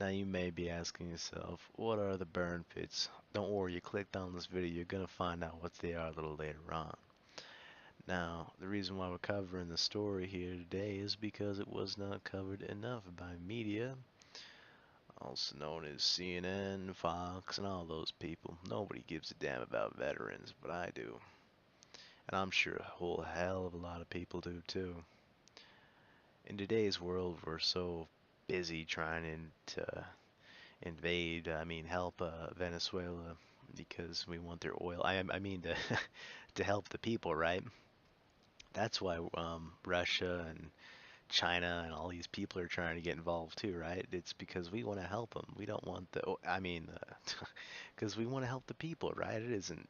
Now you may be asking yourself, what are the burn pits? Don't worry, you clicked on this video, you're gonna find out what they are a little later on. Now, the reason why we're covering the story here today is because it was not covered enough by media, also known as CNN, Fox, and all those people. Nobody gives a damn about veterans, but I do. And I'm sure a whole hell of a lot of people do too. In today's world, we're so busy trying to help Venezuela because we want their oil. I mean, to to help the people, right? That's why Russia and China and all these people are trying to get involved too, right? It's because we want to help them. We don't want the, because we want to help the people, right? It isn't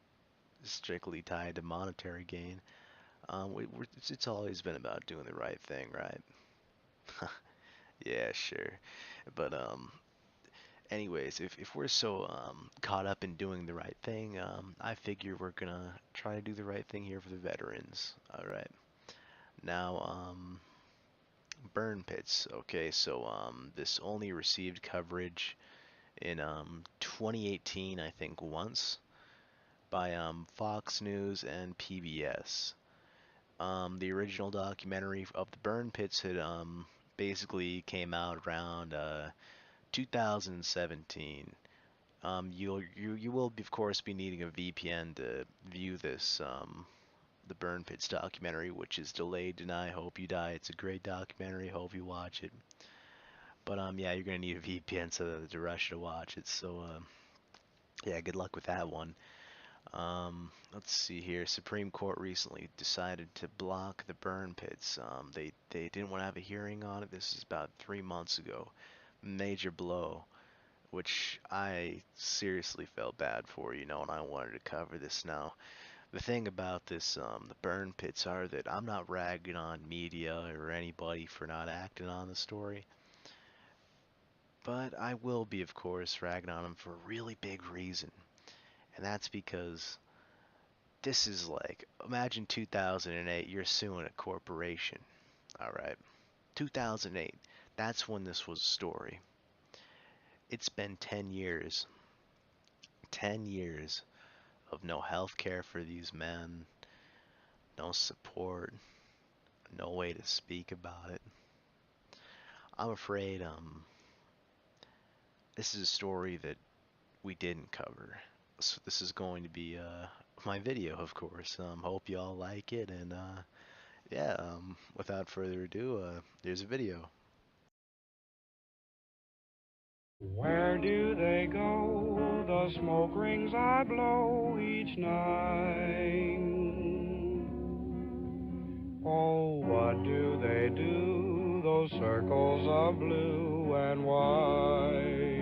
strictly tied to monetary gain. It's always been about doing the right thing, right? Yeah, sure. But anyways, if we're so caught up in doing the right thing, I figure we're gonna try to do the right thing here for the veterans. All right. Now, burn pits. Okay, so this only received coverage in 2018, I think, once by Fox News and PBS. The original documentary of the burn pits had basically came out around 2017. You will of course be needing a VPN to view this the Burn Pits documentary, which is delayed. Deny, hope you die. It's a great documentary. Hope you watch it. But yeah, you're gonna need a VPN to rush to watch it. So yeah, good luck with that one. Let's see here. Supreme Court recently decided to block the burn pits. They didn't want to have a hearing on it. This is about 3 months ago. Major blow, which I seriously felt bad for, and I wanted to cover this now. The thing about this, the burn pits are that I'm not ragging on media or anybody for not acting on the story, but I will be, of course, ragging on them for a really big reason. And that's because this is like, imagine 2008, you're suing a corporation. Alright, 2008, that's when this was a story. It's been 10 years. 10 years of no health care for these men, no support, no way to speak about it. I'm afraid this is a story that we didn't cover. So this is going to be my video, of course. Hope you all like it, and yeah. Without further ado, here's a video. Where do they go, the smoke rings I blow each night? Oh, what do they do, those circles of blue and white?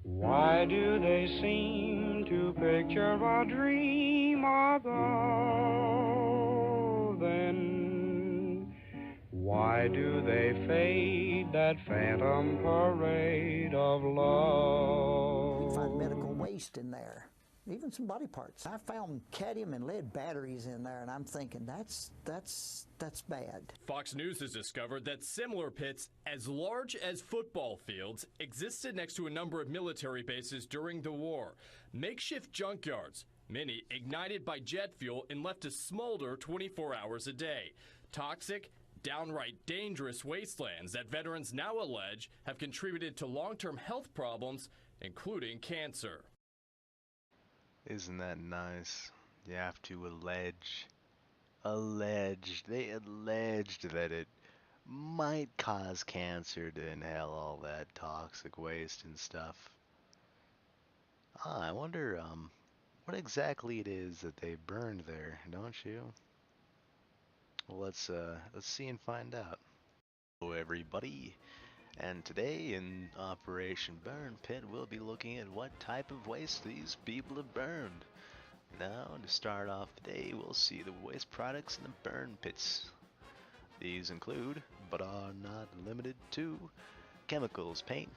Why do they seem to picture a dream above then? Why do they fade that phantom parade of love? You find medical waste in there, even some body parts. I found cadmium and lead batteries in there, and I'm thinking that's bad. Fox News has discovered that similar pits as large as football fields existed next to a number of military bases during the war. Makeshift junkyards, many ignited by jet fuel and left to smolder 24 hours a day. Toxic, downright dangerous wastelands that veterans now allege have contributed to long-term health problems, including cancer. Isn't that nice? You have to allege. Alleged. They alleged that it might cause cancer to inhale all that toxic waste and stuff. I wonder what exactly it is that they burned there, don't you? Well, let's see and find out. Hello everybody, and today in Operation Burn Pit we'll be looking at what type of waste these people have burned. Now, to start off today, we'll see the waste products in the burn pits. These include, but are not limited to, chemicals, paint,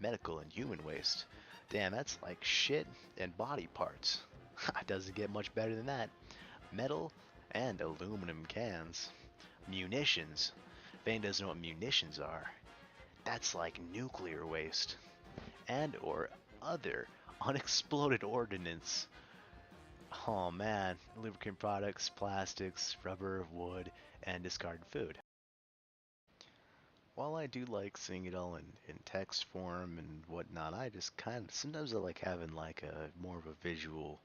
medical and human waste. Damn, that's like shit and body parts. It doesn't get much better than that. Metal and aluminum cans. Munitions. If anyone doesn't know what munitions are, That's like nuclear waste and or other unexploded ordnance. Oh man, lubricant products, plastics, rubber, wood, and discarded food. While I do like seeing it all in text form and whatnot, I just kind of sometimes I like having like a more of a visual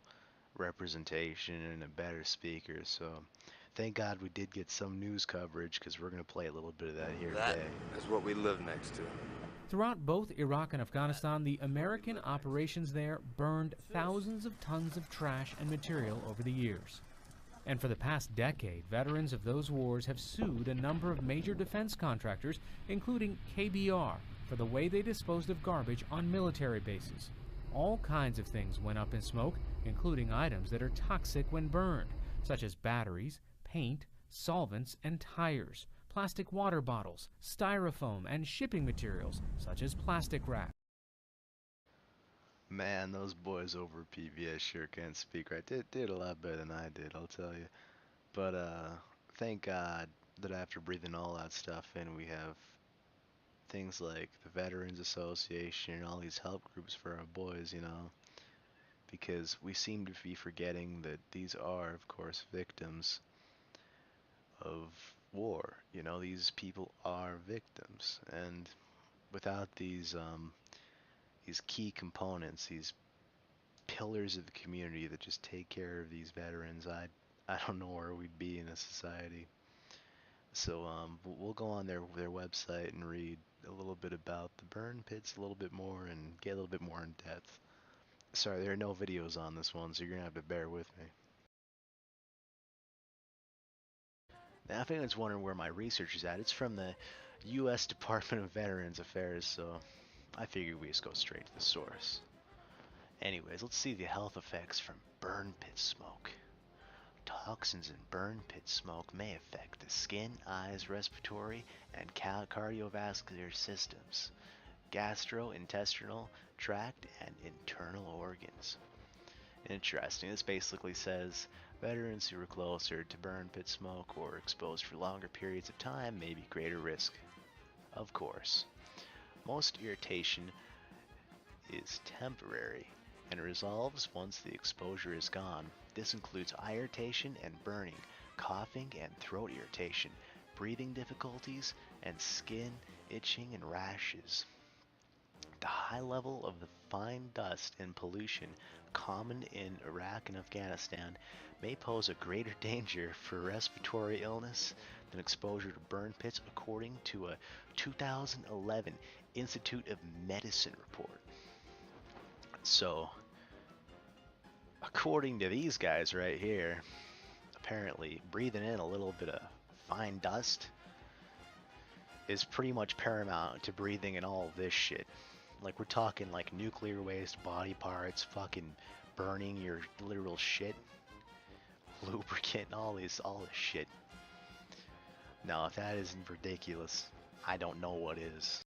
representation and a better speaker. So thank God we did get some news coverage because we're gonna play a little bit of that here That today. is what we live next to. Throughout both Iraq and Afghanistan, the American operations there burned thousands of tons of trash and material over the years. And for the past decade, veterans of those wars have sued a number of major defense contractors, including KBR, for the way they disposed of garbage on military bases. All kinds of things went up in smoke, including items that are toxic when burned, such as batteries, paint, solvents, and tires, plastic water bottles, styrofoam, and shipping materials, such as plastic wrap. Man, those boys over PBS sure can speak right. Did a lot better than I did, I'll tell you. But thank God that after breathing all that stuff in, we have things like the Veterans Association and all these help groups for our boys, you know, because we seem to be forgetting that these are, of course, victims of war. You know, these people are victims, and without these key components, these pillars of the community that just take care of these veterans, I don't know where we'd be in a society. So we'll go on their website and read a little bit about the burn pits a little bit more and get a little bit more in depth. Sorry, there are no videos on this one, so you're gonna have to bear with me. Now, if anyone's wondering where my research is at, it's from the U.S. Department of Veterans Affairs, so I figured we just go straight to the source. Anyways, let's see the health effects from burn pit smoke. Toxins in burn pit smoke may affect the skin, eyes, respiratory, and cardiovascular systems, gastrointestinal tract, and internal organs. Interesting. This basically says veterans who are closer to burn pit smoke or exposed for longer periods of time may be greater risk. Of course, most irritation is temporary and resolves once the exposure is gone. This includes eye irritation and burning, coughing and throat irritation, breathing difficulties, and skin itching and rashes. The high level of the fine dust and pollution common in Iraq and Afghanistan may pose a greater danger for respiratory illness than exposure to burn pits, according to a 2011 Institute of Medicine report. So, according to these guys right here, apparently breathing in a little bit of fine dust is pretty much paramount to breathing in all of this shit. Like, we're talking like nuclear waste, body parts, fucking burning your literal shit, lubricant, all this shit. Now, if that isn't ridiculous, I don't know what is.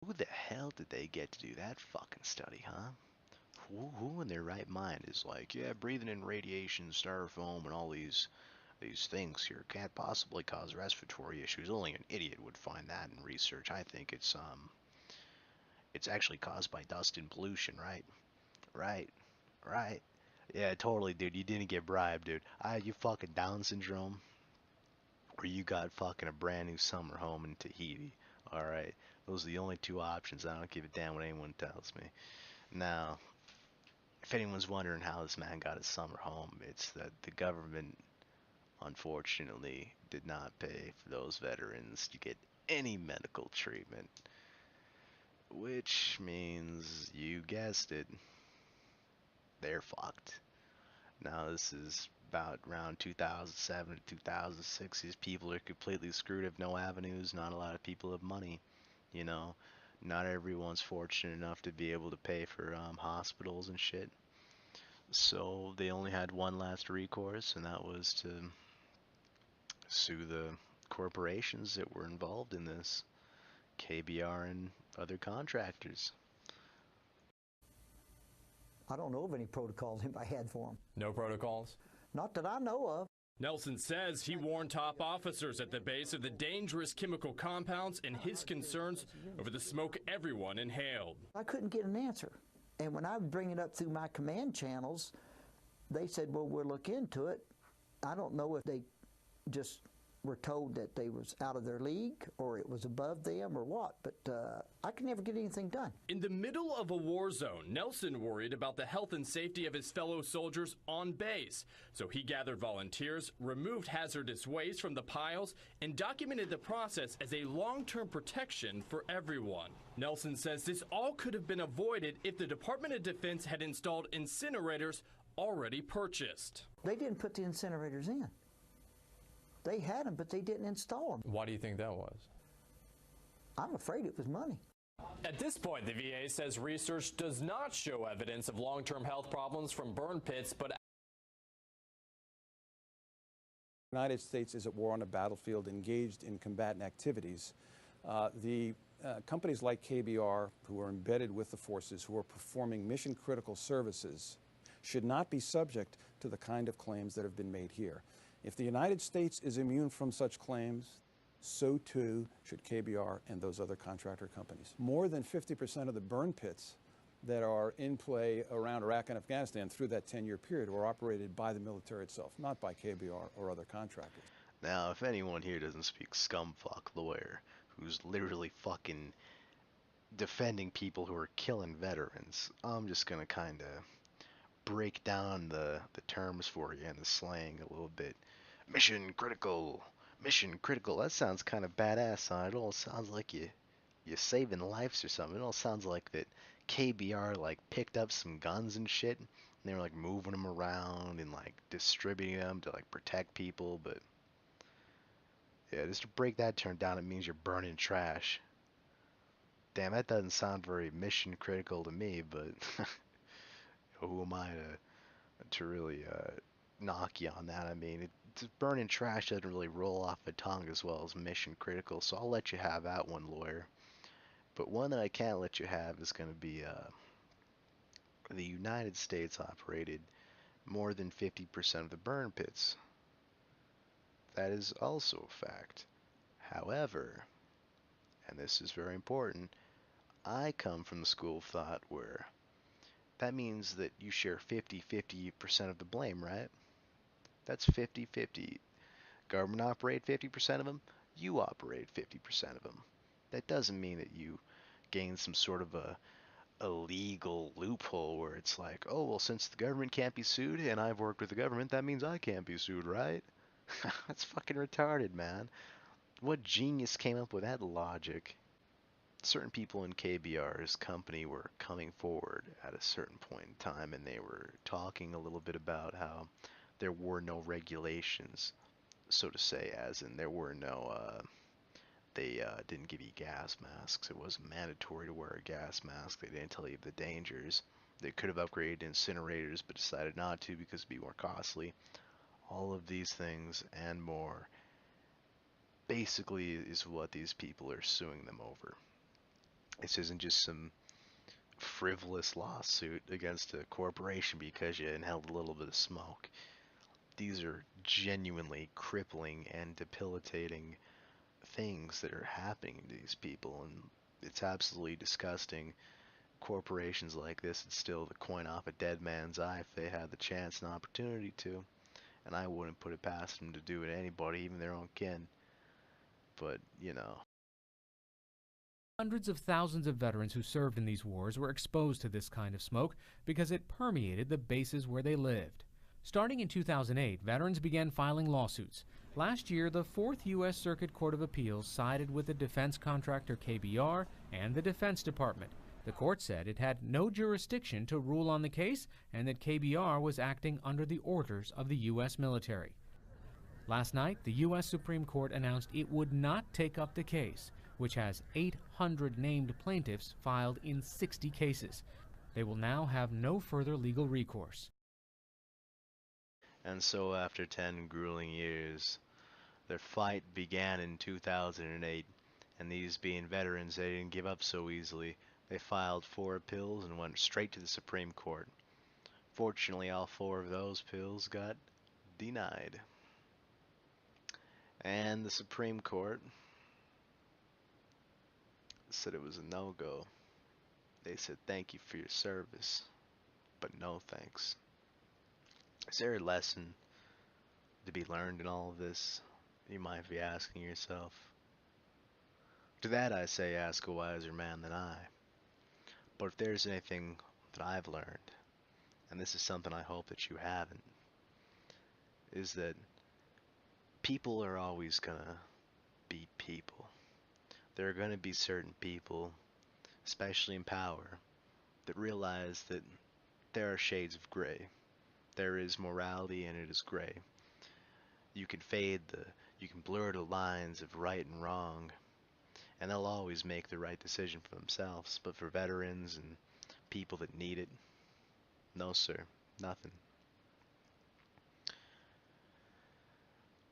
Who the hell did they get to do that fucking study, huh? Who in their right mind is like, yeah, breathing in radiation, styrofoam, and all these things here can't possibly cause respiratory issues. Only an idiot would find that in research. I think it's actually caused by dust and pollution, right? Right. Right. Yeah, totally, dude. You didn't get bribed, dude. You fucking Down syndrome, or you got fucking a brand new summer home in Tahiti. Alright. Those are the only two options. I don't give a damn what anyone tells me. Now, if anyone's wondering how this man got his summer home, it's that the government, unfortunately, did not pay for those veterans to get any medical treatment. Which means, you guessed it, they're fucked. Now, this is about around 2007 to 2006. These people are completely screwed, have no avenues. Not a lot of people have money. You know, not everyone's fortunate enough to be able to pay for hospitals and shit. So they only had one last recourse, and that was to sue the corporations that were involved in this, KBR and other contractors. I don't know of any protocols anybody had for them. No protocols? Not that I know of. Nelson says he warned top officers at the base of the dangerous chemical compounds and his concerns over the smoke everyone inhaled. I couldn't get an answer. And when I would bring it up through my command channels, they said, well, we'll look into it. I don't know if they just were told that they was out of their league or it was above them or what, but I could never get anything done. In the middle of a war zone, Nelson worried about the health and safety of his fellow soldiers on base. So he gathered volunteers, removed hazardous waste from the piles, and documented the process as a long-term protection for everyone. Nelson says this all could have been avoided if the Department of Defense had installed incinerators already purchased. They didn't put the incinerators in. They had them, but they didn't install them. Why do you think that was? I'm afraid it was money. At this point, the VA says research does not show evidence of long-term health problems from burn pits, but The United States is at war on a battlefield, engaged in combatant activities. Companies like KBR, who are embedded with the forces, who are performing mission-critical services, should not be subject to the kind of claims that have been made here. If the United States is immune from such claims, so too should KBR and those other contractor companies. More than 50% of the burn pits that are in play around Iraq and Afghanistan through that 10-year period were operated by the military itself, not by KBR or other contractors. Now, if anyone here doesn't speak scumfuck lawyer, who's literally fucking defending people who are killing veterans, I'm just gonna kind of break down the terms for you and the slang a little bit. Mission critical. Mission critical. That sounds kind of badass, huh? It all sounds like you're saving lives or something. It all sounds like that KBR like picked up some guns and shit, and they were like moving them around and like distributing them to like protect people. But yeah, just to break that term down, it means you're burning trash. Damn, that doesn't sound very mission critical to me. But who am I to really knock you on that? I mean, burning trash doesn't really roll off the tongue as well as mission critical, so I'll let you have that one, lawyer. But one that I can't let you have is going to be the United States operated more than 50% of the burn pits. That is also a fact. However, and this is very important, I come from the school of thought where that means that you share 50-50% of the blame, right? That's 50-50. Government operate 50% of them, you operate 50% of them. That doesn't mean that you gain some sort of a legal loophole where it's like, oh, well, since the government can't be sued and I've worked with the government, that means I can't be sued, right? That's fucking retarded, man. What genius came up with that logic? Certain people in KBR's company were coming forward at a certain point in time, and they were talking a little bit about how there were no regulations, so to say, as in there were no, they didn't give you gas masks. It wasn't mandatory to wear a gas mask. They didn't tell you the dangers. They could have upgraded incinerators, but decided not to because it'd be more costly. All of these things and more basically is what these people are suing them over. This isn't just some frivolous lawsuit against a corporation because you inhaled a little bit of smoke. These are genuinely crippling and debilitating things that are happening to these people, and it's absolutely disgusting. Corporations like this would steal the coin off a dead man's eye if they had the chance and opportunity to, and I wouldn't put it past them to do it to anybody, even their own kin. But, you know. Hundreds of thousands of veterans who served in these wars were exposed to this kind of smoke because it permeated the bases where they lived. Starting in 2008, veterans began filing lawsuits. Last year, the 4th U.S. Circuit Court of Appeals sided with the defense contractor KBR and the Defense Department. The court said it had no jurisdiction to rule on the case and that KBR was acting under the orders of the U.S. military. Last night, the U.S. Supreme Court announced it would not take up the case, which has 800 named plaintiffs filed in 60 cases. They will now have no further legal recourse. And so after 10 grueling years, their fight began in 2008, and these being veterans, they didn't give up so easily. They filed 4 appeals and went straight to the Supreme Court. Fortunately, all 4 of those appeals got denied. And the Supreme Court said it was a no-go. They said thank you for your service, but no thanks. Is there a lesson to be learned in all of this? You might be asking yourself. To that I say, ask a wiser man than I. But if there's anything that I've learned, and this is something I hope that you haven't, is that people are always gonna be people. There are gonna be certain people, especially in power, that realize that there are shades of gray. There is morality and it is gray. You can you can blur the lines of right and wrong, and they'll always make the right decision for themselves. But for veterans and people that need it, no sir, nothing.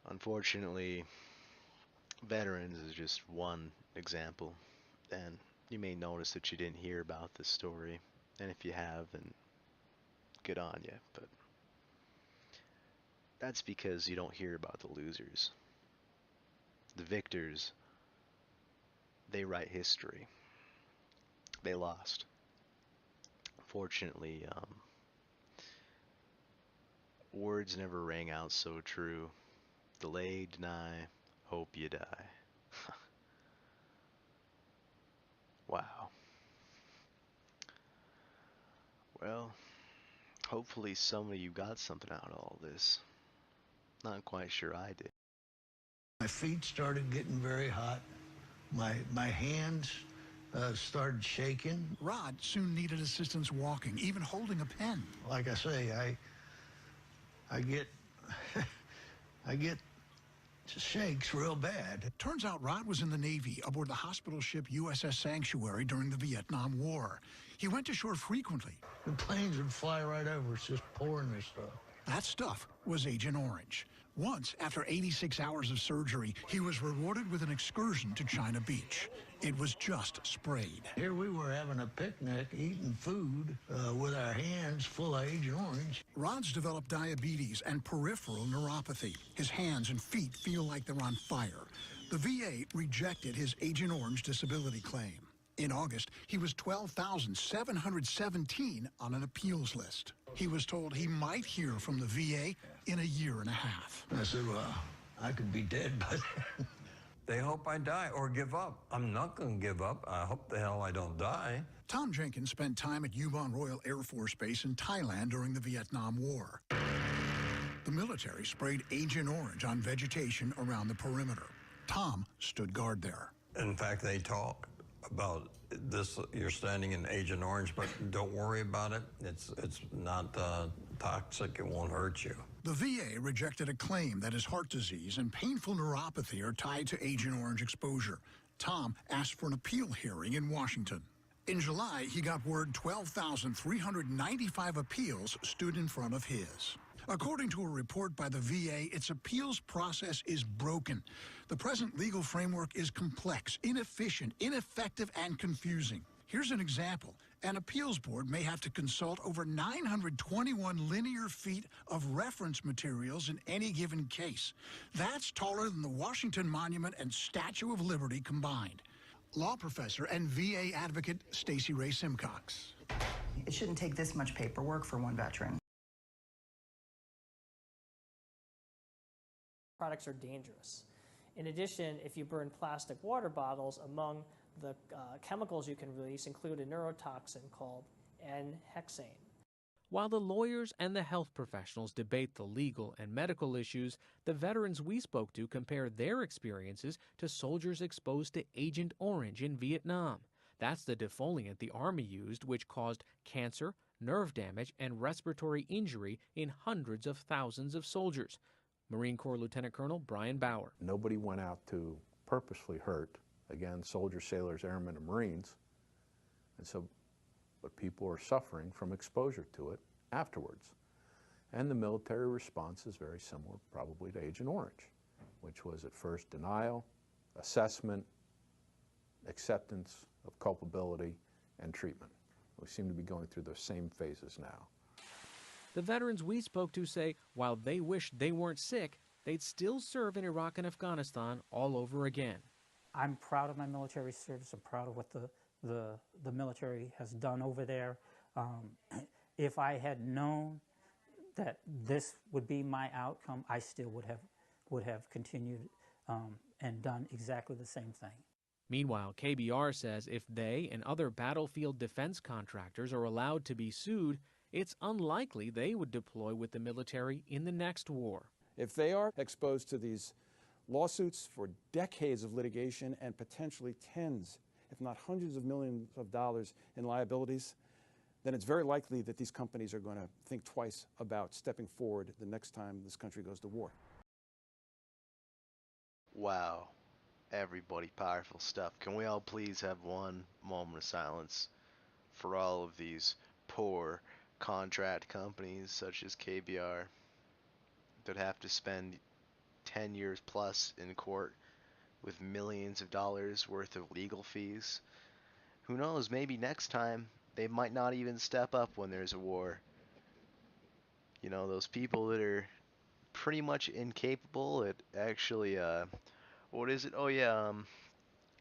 Unfortunately, veterans is just one example, and you may notice that you didn't hear about this story, and if you have, then good on you, but that's because you don't hear about the losers. The victors, they write history. They lost. Fortunately, words never rang out so true. Delay, deny, hope you die. Wow. Well, hopefully some of you got something out of all this. Not quite sure I did. My feet started getting very hot. My hands started shaking. Rod soon needed assistance walking, even holding a pen. Like I say, I get I get shakes real bad. Turns out Rod was in the Navy aboard the hospital ship USS Sanctuary during the Vietnam War. He went to shore frequently. The planes would fly right over us, just pouring this stuff. That stuff was Agent Orange. Once, after 86 hours of surgery, he was rewarded with an excursion to China Beach. It was just sprayed. Here we were having a picnic, eating food with our hands full of Agent Orange. Rod's developed diabetes and peripheral neuropathy. His hands and feet feel like they're on fire. The VA rejected his Agent Orange disability claim. In August, he was 12,717 on an appeals list. He was told he might hear from the VA in a year and a half. I said, well, I could be dead, but... They hope I die or give up. I'm not going to give up. I hope the hell I don't die. Tom Jenkins spent time at Yubon Royal Air Force Base in Thailand during the Vietnam War. The military sprayed Agent Orange on vegetation around the perimeter. Tom stood guard there. In fact, they talk about this. You're standing in Agent Orange, but don't worry about it. It's not toxic. It won't hurt you. The VA rejected a claim that his heart disease and painful neuropathy are tied to Agent Orange exposure. Tom asked for an appeal hearing in Washington. In July, he got word 12,395 appeals stood in front of his. According to a report by the VA, its appeals process is broken. The present legal framework is complex, inefficient, ineffective, and confusing. Here's an example. An appeals board may have to consult over 921 linear feet of reference materials in any given case. That's taller than the Washington Monument and Statue of Liberty combined. Law professor and VA advocate Stacey Ray Simcox. It shouldn't take this much paperwork for one veteran. Products are dangerous. In addition, if you burn plastic water bottles, among the chemicals you can release include a neurotoxin called N-hexane. While the lawyers and the health professionals debate the legal and medical issues, the veterans we spoke to compare their experiences to soldiers exposed to Agent Orange in Vietnam. That's the defoliant the Army used, which caused cancer, nerve damage, and respiratory injury in hundreds of thousands of soldiers. Marine Corps Lieutenant Colonel Brian Bauer. Nobody went out to purposely hurt, again, soldiers, sailors, airmen, and Marines. And so, but people are suffering from exposure to it afterwards. And the military response is very similar probably to Agent Orange, which was at first denial, assessment, acceptance of culpability, and treatment. We seem to be going through those same phases now. The veterans we spoke to say while they wish they weren't sick, they'd still serve in Iraq and Afghanistan all over again. I'm proud of my military service. I'm proud of what the military has done over there. If I had known that this would be my outcome, I still would have continued and done exactly the same thing. Meanwhile, KBR says if they and other battlefield defense contractors are allowed to be sued, it's unlikely they would deploy with the military in the next war. If they are exposed to these lawsuits for decades of litigation and potentially tens, if not hundreds of millions of dollars in liabilities, then it's very likely that these companies are going to think twice about stepping forward the next time this country goes to war. Wow. Everybody, powerful stuff. Can we all please have one moment of silence for all of these poor contract companies such as KBR that have to spend 10 years plus in court with millions of dollars worth of legal fees? Who knows, maybe next time they might not even step up when there's a war. You know, those people that are pretty much incapable at actually, what is it? Oh yeah,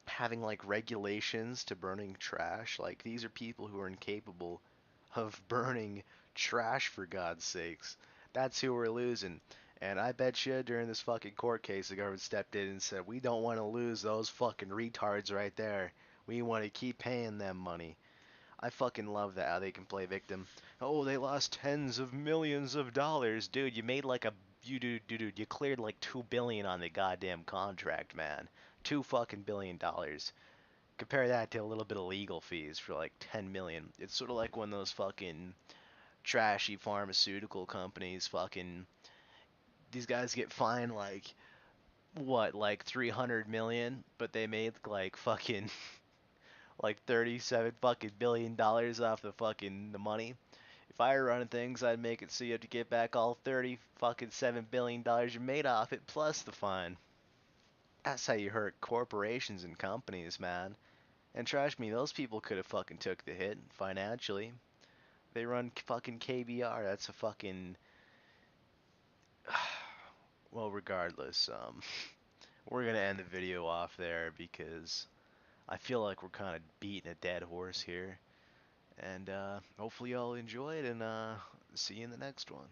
having like regulations to burning trash. Like, these are people who are incapable of burning trash, for God's sakes. That's who we're losing. And I bet you during this fucking court case, the government stepped in and said, we don't want to lose those fucking retards right there. We want to keep paying them money. I fucking love that, how they can play victim. Oh, they lost tens of millions of dollars. Dude, you made like a... Dude, you cleared like $2 billion on the goddamn contract, man. $2 fucking billion. Compare that to a little bit of legal fees for like 10 million. It's sort of like when those fucking trashy pharmaceutical companies fucking... These guys get fined like... What, like 300 million? But they made like fucking... like 37 fucking billion dollars off the money. If I were running things, I'd make it so you have to get back all 30 fucking $7 billion you made off it plus the fine. That's how you hurt corporations and companies, man. And trust me, those people could have fucking took the hit financially. They run fucking KBR. That's a fucking... Well, regardless, we're gonna end the video off there because I feel like we're kind of beating a dead horse here. And hopefully y'all enjoyed, and see you in the next one.